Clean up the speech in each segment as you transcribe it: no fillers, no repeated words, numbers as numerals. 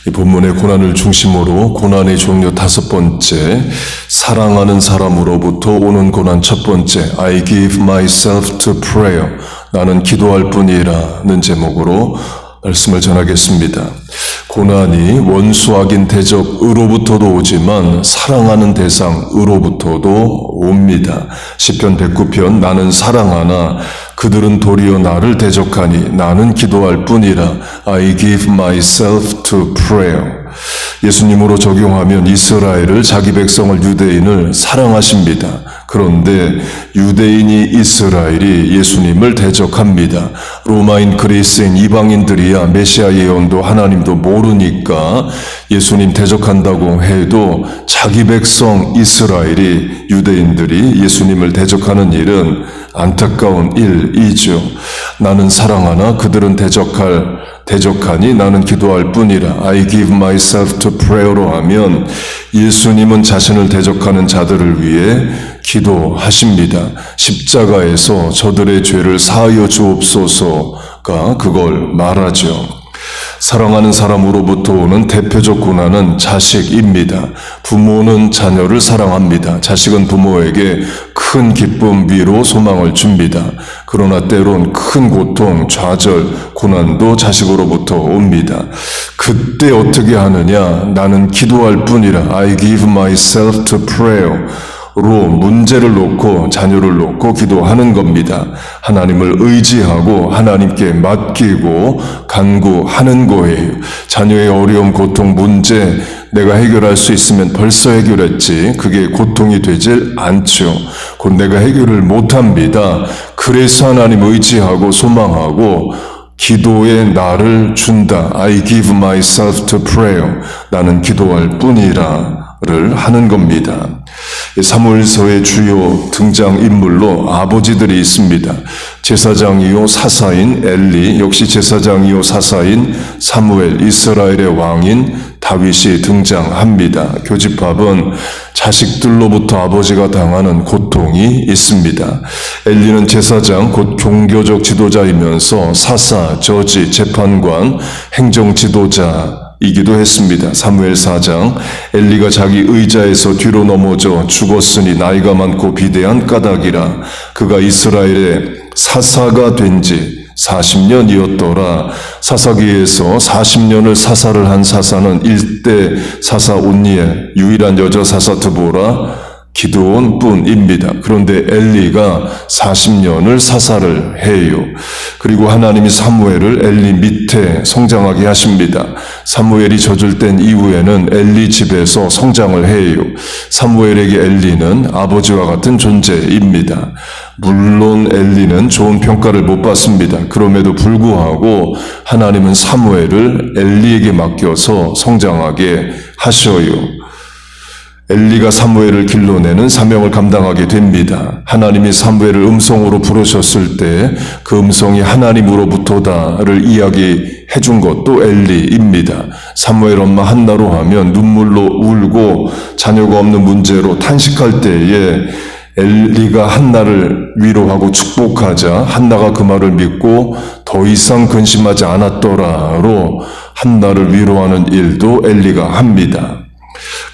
이 본문의 고난을 중심으로 고난의 종류 5번째, 사랑하는 사람으로부터 오는 고난 1번째, I give myself to prayer, 나는 기도할 뿐이라는 제목으로 말씀을 전하겠습니다. 고난이 원수악인 대적으로부터도 오지만 사랑하는 대상으로부터도 옵니다. 시편 109편, 나는 사랑하나 그들은 도리어 나를 대적하니 나는 기도할 뿐이라. I give myself to prayer. 예수님으로 적용하면 이스라엘을, 자기 백성을, 유대인을 사랑하십니다. 그런데 유대인이 이스라엘이 예수님을 대적합니다. 로마인, 그리스인, 이방인들이야 메시아 예언도 하나님도 모르니까 예수님 대적한다고 해도 자기 백성 이스라엘이, 유대인들이 예수님을 대적하는 일은 안타까운 일이죠. 나는 사랑하나 그들은 대적하니 나는 기도할 뿐이라. I give myself to prayer로 하면 예수님은 자신을 대적하는 자들을 위해 기도하십니다. 십자가에서 저들의 죄를 사하여 주옵소서가 그걸 말하죠. 사랑하는 사람으로부터 오는 대표적 고난은 자식입니다. 부모는 자녀를 사랑합니다. 자식은 부모에게 큰 기쁨, 위로, 소망을 줍니다. 그러나 때론 큰 고통, 좌절, 고난도 자식으로부터 옵니다. 그때 어떻게 하느냐? 나는 기도할 뿐이라. I give myself to prayer. 로 문제를 놓고 자녀를 놓고 기도하는 겁니다. 하나님을 의지하고 하나님께 맡기고 간구하는 거예요. 자녀의 어려움, 고통, 문제 내가 해결할 수 있으면 벌써 해결했지. 그게 고통이 되질 않죠. 곧 내가 해결을 못합니다. 그래서 하나님 의지하고 소망하고 기도에 나를 준다. I give myself to prayer. 나는 기도할 뿐이라를 하는 겁니다. 사무엘서의 주요 등장인물로 아버지들이 있습니다. 제사장이요 사사인 엘리, 역시 제사장이요 사사인 사무엘, 이스라엘의 왕인 다윗이 등장합니다. 교집합은 자식들로부터 아버지가 당하는 고통이 있습니다. 엘리는 제사장, 곧 종교적 지도자이면서 사사, 저지, 재판관, 행정 지도자 이기도 했습니다. 사무엘 4장, 엘리가 자기 의자에서 뒤로 넘어져 죽었으니 나이가 많고 비대한 까닭이라. 그가 이스라엘의 사사가 된 지 40년이었더라. 사사기에서 40년을 사사를 한 사사는 1대 사사 온니엘, 유일한 여자 사사 드보라, 기드온 뿐입니다. 그런데 엘리가 40년을 사사를 해요. 그리고 하나님이 사무엘을 엘리 밑에 성장하게 하십니다. 사무엘이 젖을 이후에는 엘리 집에서 성장을 해요. 사무엘에게 엘리는 아버지와 같은 존재입니다. 물론 엘리는 좋은 평가를 못 받습니다. 그럼에도 불구하고 하나님은 사무엘을 엘리에게 맡겨서 성장하게 하셔요. 엘리가 사무엘을 길러내는 사명을 감당하게 됩니다. 하나님이 사무엘을 음성으로 부르셨을 때 그 음성이 하나님으로부터다를 이야기해 준 것도 엘리입니다. 사무엘 엄마 한나로 하면 눈물로 울고 자녀가 없는 문제로 탄식할 때에 엘리가 한나를 위로하고 축복하자 한나가 그 말을 믿고 더 이상 근심하지 않았더라로 한나를 위로하는 일도 엘리가 합니다.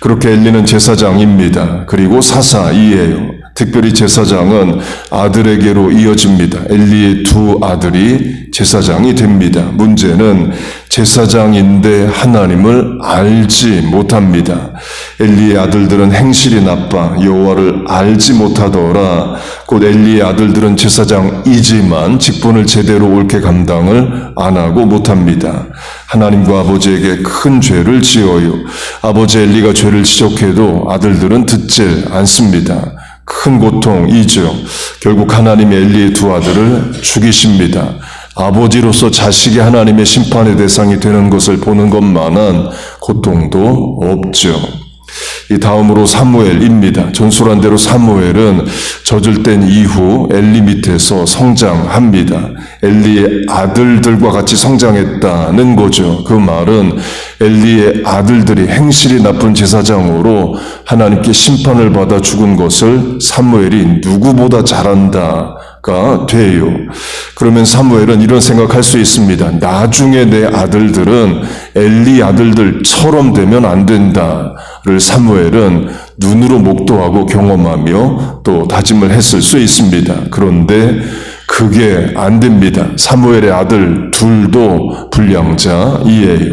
그렇게 엘리는 제사장입니다. 그리고 사사이에요. 특별히 제사장은 아들에게로 이어집니다. 엘리의 두 아들이 제사장이 됩니다. 문제는 제사장인데 하나님을 알지 못합니다. 엘리의 아들들은 행실이 나빠 여호와를 알지 못하더라. 곧 엘리의 아들들은 제사장이지만 직분을 제대로 옳게 감당을 안 하고 못합니다. 하나님과 아버지에게 큰 죄를 지어요. 아버지 엘리가 죄를 지적해도 아들들은 듣질 않습니다. 큰 고통이죠. 결국 하나님이 엘리의 두 아들을 죽이십니다. 아버지로서 자식이 하나님의 심판의 대상이 되는 것을 보는 것만한 고통도 없죠. 이 다음으로 사무엘입니다. 전술한 대로 사무엘은 젖을 뗀 이후 엘리 밑에서 성장합니다. 엘리의 아들들과 같이 성장했다는 거죠. 그 말은 엘리의 아들들이 행실이 나쁜 제사장으로 하나님께 심판을 받아 죽은 것을 사무엘이 누구보다 잘한다 가 돼요. 그러면 사무엘은 이런 생각할 수 있습니다. 나중에 내 아들들은 엘리 아들들처럼 되면 안 된다를 사무엘은 눈으로 목도하고 경험하며 또 다짐을 했을 수 있습니다. 그런데 그게 안 됩니다. 사무엘의 아들 둘도 불량자이에요.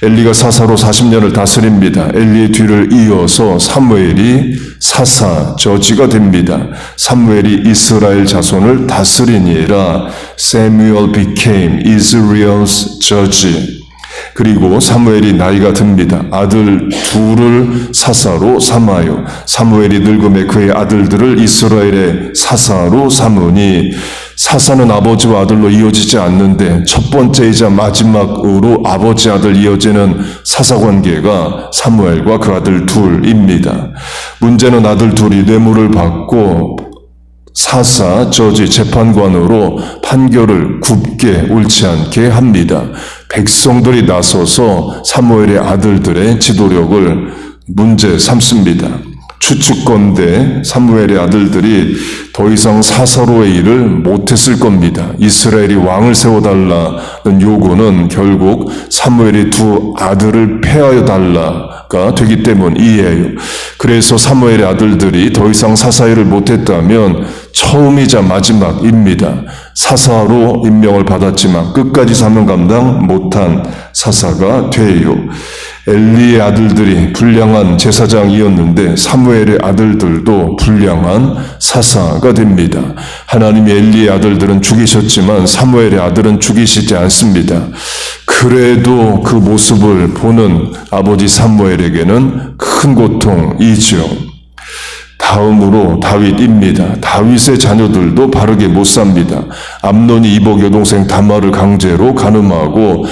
엘리가 사사로 40년을 다스립니다. 엘리의 뒤를 이어서 사무엘이 사사, 저지가 됩니다. 사무엘이 이스라엘 자손을 다스리니라. Samuel became Israel's judge. 그리고 사무엘이 나이가 듭니다. 아들 둘을 사사로 삼아요. 사무엘이 늙음에 그의 아들들을 이스라엘의 사사로 삼으니 사사는 아버지와 아들로 이어지지 않는데 첫 번째이자 마지막으로 아버지 아들 이어지는 사사관계가 사무엘과 그 아들 둘입니다. 문제는 아들 둘이 뇌물을 받고 사사, 저지, 재판관으로 판결을 굽게 옳지 않게 합니다. 백성들이 나서서 사무엘의 아들들의 지도력을 문제 삼습니다. 추측건대 사무엘의 아들들이 더 이상 사사로의 일을 못했을 겁니다. 이스라엘이 왕을 세워달라는 요구는 결국 사무엘이 두 아들을 폐하여 달라가 되기 때문이에요. 그래서 사무엘의 아들들이 더 이상 사사일을 못했다면 처음이자 마지막입니다. 사사로 임명을 받았지만 끝까지 사명 감당 못한 사사가 돼요. 엘리의 아들들이 불량한 제사장이었는데 사무엘의 아들들도 불량한 사사가 됩니다. 하나님이 엘리의 아들들은 죽이셨지만 사무엘의 아들은 죽이시지 않습니다. 그래도 그 모습을 보는 아버지 사무엘에게는 큰 고통이죠. 다음으로 다윗입니다. 다윗의 자녀들도 바르게 못 삽니다. 암논이 이복 여동생 다말을 강제로 간음하고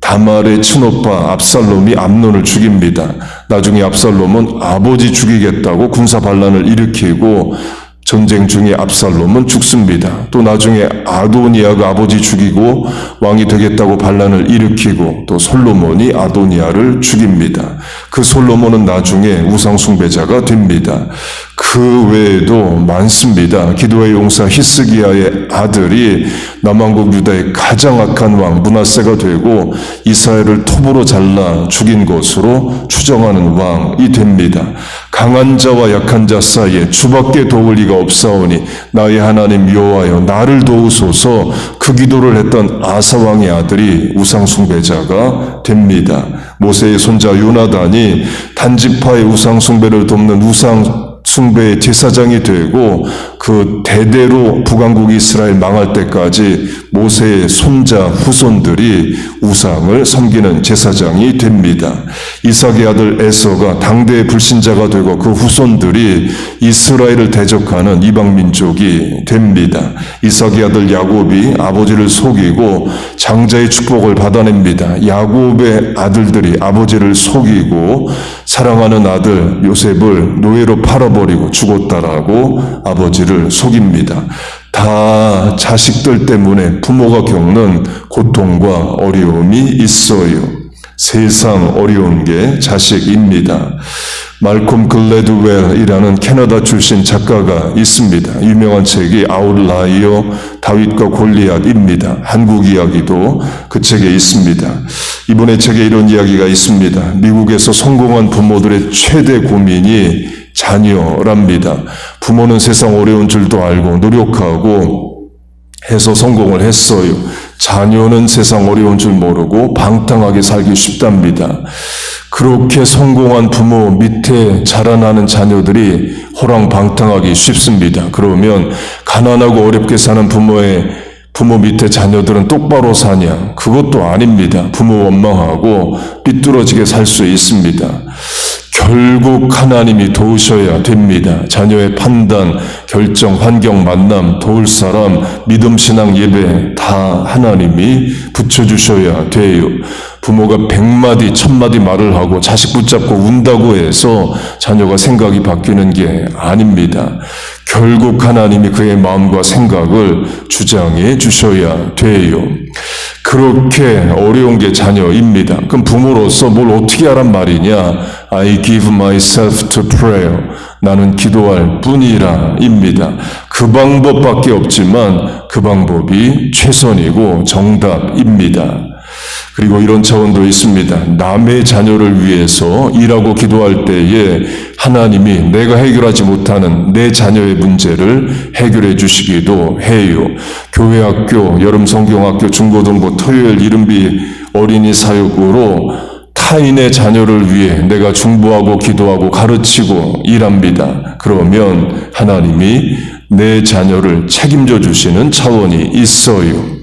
다말의 친오빠 압살롬이 암논을 죽입니다. 나중에 압살롬은 아버지 죽이겠다고 군사 반란을 일으키고 전쟁 중에 압살롬은 죽습니다. 또 나중에 아도니아가 아버지 죽이고 왕이 되겠다고 반란을 일으키고 또 솔로몬이 아도니아를 죽입니다. 그 솔로몬은 나중에 우상숭배자가 됩니다. 그 외에도 많습니다. 기도의 용사 히스기야의 아들이 남왕국 유다의 가장 악한 왕 므낫세가 되고 이스라엘을 톱으로 잘라 죽인 것으로 추정하는 왕이 됩니다. 강한 자와 약한 자 사이에 주밖에 도울 리가 없사오니 나의 하나님 여호와여 나를 도우소서. 그 기도를 했던 아사 왕의 아들이 우상숭배자가 됩니다. 모세의 손자 요나단이 단지파의 우상숭배를 돕는 숭배의 제사장이 되고 그 대대로 북왕국 이스라엘 망할 때까지 모세의 손자 후손들이 우상을 섬기는 제사장이 됩니다. 이삭의 아들 에서가 당대의 불신자가 되고 그 후손들이 이스라엘을 대적하는 이방민족이 됩니다. 이삭의 아들 야곱이 아버지를 속이고 장자의 축복을 받아냅니다. 야곱의 아들들이 아버지를 속이고 사랑하는 아들 요셉을 노예로 팔아버리고 죽었다라고 아버지를 속입니다. 다 자식들 때문에 부모가 겪는 고통과 어려움이 있어요. 세상 어려운 게 자식입니다. 말콤 글래드웰이라는 캐나다 출신 작가가 있습니다. 유명한 책이 아웃라이어 다윗과 골리앗입니다. 한국 이야기도 그 책에 있습니다. 이번에 책에 이런 이야기가 있습니다. 미국에서 성공한 부모들의 최대 고민이 자녀랍니다. 부모는 세상 어려운 줄도 알고 노력하고 해서 성공을 했어요. 자녀는 세상 어려운 줄 모르고 방탕하게 살기 쉽답니다. 그렇게 성공한 부모 밑에 자라나는 자녀들이 호랑방탕하기 쉽습니다. 그러면 가난하고 어렵게 사는 부모 밑에 자녀들은 똑바로 사냐? 그것도 아닙니다. 부모 원망하고 삐뚤어지게 살 수 있습니다. 결국 하나님이 도우셔야 됩니다. 자녀의 판단, 결정, 환경, 만남, 도울 사람, 믿음, 신앙, 예배 다 하나님이 붙여주셔야 돼요. 부모가 100마디, 1000마디 말을 하고 자식 붙잡고 운다고 해서 자녀가 생각이 바뀌는 게 아닙니다. 결국 하나님이 그의 마음과 생각을 주장해 주셔야 돼요. 그렇게 어려운 게 자녀입니다. 그럼 부모로서 뭘 어떻게 하란 말이냐? I give myself to prayer. 나는 기도할 뿐이라 입니다. 그 방법밖에 없지만 그 방법이 최선이고 정답입니다. 그리고 이런 차원도 있습니다. 남의 자녀를 위해서 일하고 기도할 때에 하나님이 내가 해결하지 못하는 내 자녀의 문제를 해결해 주시기도 해요. 교회 학교, 여름 성경학교, 중고등부, 토요일 이른비 어린이 사역으로 타인의 자녀를 위해 내가 중보하고 기도하고 가르치고 일합니다. 그러면 하나님이 내 자녀를 책임져 주시는 차원이 있어요.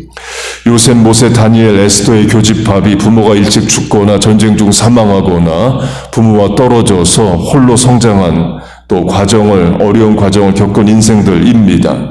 요셉, 모세, 다니엘, 에스더의 교집합이 부모가 일찍 죽거나 전쟁 중 사망하거나 부모와 떨어져서 홀로 성장한 또 어려운 과정을 겪은 인생들입니다.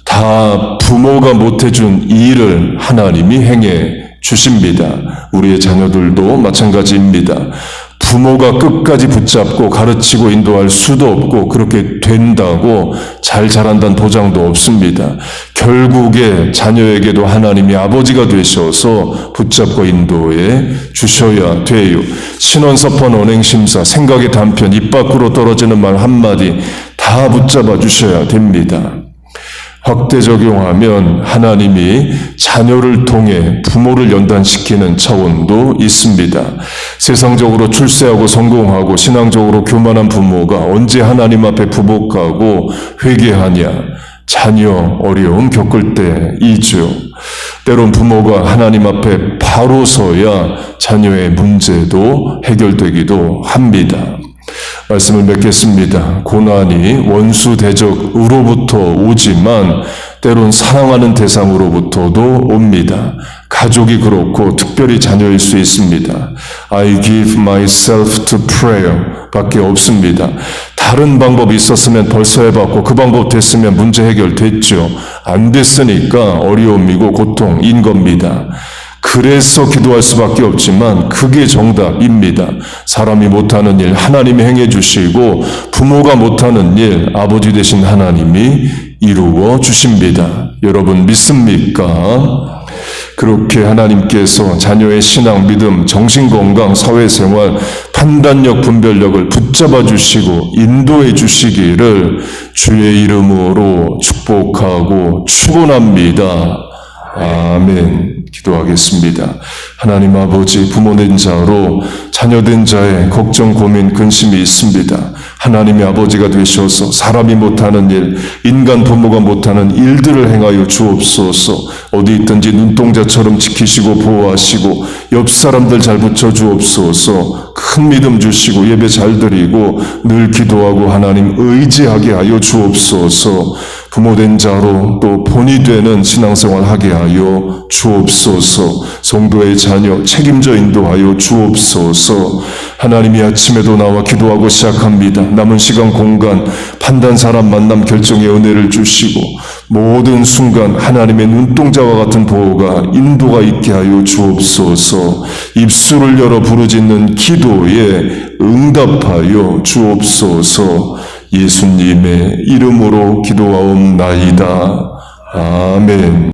다 부모가 못해준 일을 하나님이 행해 주십니다. 우리의 자녀들도 마찬가지입니다. 부모가 끝까지 붙잡고 가르치고 인도할 수도 없고 그렇게 된다고 잘 자란다는 보장도 없습니다. 결국에 자녀에게도 하나님이 아버지가 되셔서 붙잡고 인도해 주셔야 돼요. 신원서판 언행심사, 생각의 단편, 입 밖으로 떨어지는 말 한마디 다 붙잡아 주셔야 됩니다. 확대 적용하면 하나님이 자녀를 통해 부모를 연단시키는 차원도 있습니다. 세상적으로 출세하고 성공하고 신앙적으로 교만한 부모가 언제 하나님 앞에 부복하고 회개하냐? 자녀 어려움 겪을 때이죠. 때론 부모가 하나님 앞에 바로 서야 자녀의 문제도 해결되기도 합니다. 말씀을 맺겠습니다. 고난이 원수 대적으로부터 오지만 때론 사랑하는 대상으로부터도 옵니다. 가족이 그렇고 특별히 자녀일 수 있습니다. I give myself to prayer 밖에 없습니다. 다른 방법이 있었으면 벌써 해봤고 그 방법 됐으면 문제 해결됐죠. 안 됐으니까 어려움이고 고통인 겁니다. 그래서 기도할 수밖에 없지만 그게 정답입니다. 사람이 못하는 일 하나님이 행해 주시고 부모가 못하는 일 아버지 되신 하나님이 이루어 주십니다. 여러분 믿습니까? 그렇게 하나님께서 자녀의 신앙, 믿음, 정신건강, 사회생활, 판단력, 분별력을 붙잡아 주시고 인도해 주시기를 주의 이름으로 축복하고 축원합니다. 아멘. 기도하겠습니다. 하나님 아버지, 부모된 자로 자녀된 자의 걱정, 고민, 근심이 있습니다. 하나님의 아버지가 되셔서 사람이 못하는 일, 인간 부모가 못하는 일들을 행하여 주옵소서. 어디 있든지 눈동자처럼 지키시고 보호하시고 옆 사람들 잘 붙여주옵소서. 큰 믿음 주시고 예배 잘 드리고 늘 기도하고 하나님 의지하게 하여 주옵소서. 부모된 자로 또 본이 되는 신앙생활 하게 하여 주옵소서. 성도의 자녀 책임져 인도하여 주옵소서. 하나님이 아침에도 나와 기도하고 시작합니다. 남은 시간, 공간, 판단, 사람 만남, 결정의 은혜를 주시고 모든 순간 하나님의 눈동자와 같은 보호가 인도가 있게 하여 주옵소서. 입술을 열어 부르짖는 기도에 응답하여 주옵소서. 예수님의 이름으로 기도하옵나이다. 아멘.